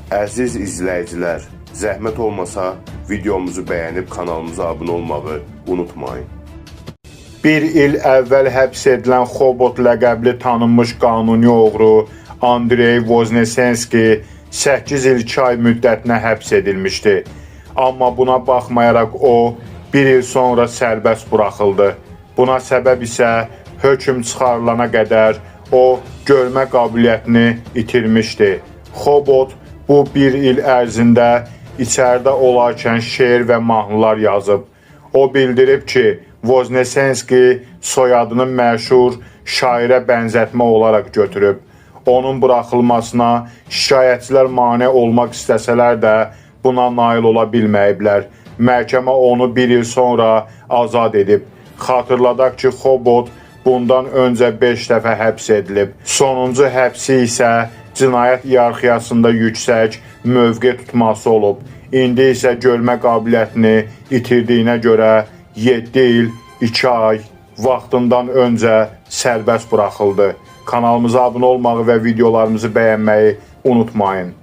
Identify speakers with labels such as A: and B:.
A: Əziz izləyicilər, zəhmət olmasa videomuzu bəyənib kanalımıza abunə olmağı unutmayın.
B: Bir il əvvəl həbs edilən Xobot ləqəbli tanınmış qanuni oğru Andrey Voznesenski 8 il 2 ay müddətinə həbs edilmişdi. Amma buna baxmayaraq o, bir il sonra sərbəst buraxıldı. Buna səbəb isə hökm çıxarılana qədər o, görmə qabiliyyətini itirmişdi. Xobot bu bir il ərzində içəridə olarkən şeir və mahnılar yazıb. O bildirib ki, Voznesenski soyadını məşhur şairə bənzətmə olaraq götürüb. Onun buraxılmasına şikayətçilər mane olmaq istəsələr də buna nail ola bilməyiblər. Məhkəmə onu bir il sonra azad edib. Xatırladaq ki, Xobot bundan öncə 5 dəfə həbs edilib. Sonuncu həbsi isə cinayət iyarxiyasında yüksək mövqe tutması olub. İndi isə görmə qabiliyyətini itirdiyinə görə 7 il 2 ay vaxtından öncə sərbəst buraxıldı. Kanalımıza abunə olmağı və videolarımızı bəyənməyi unutmayın.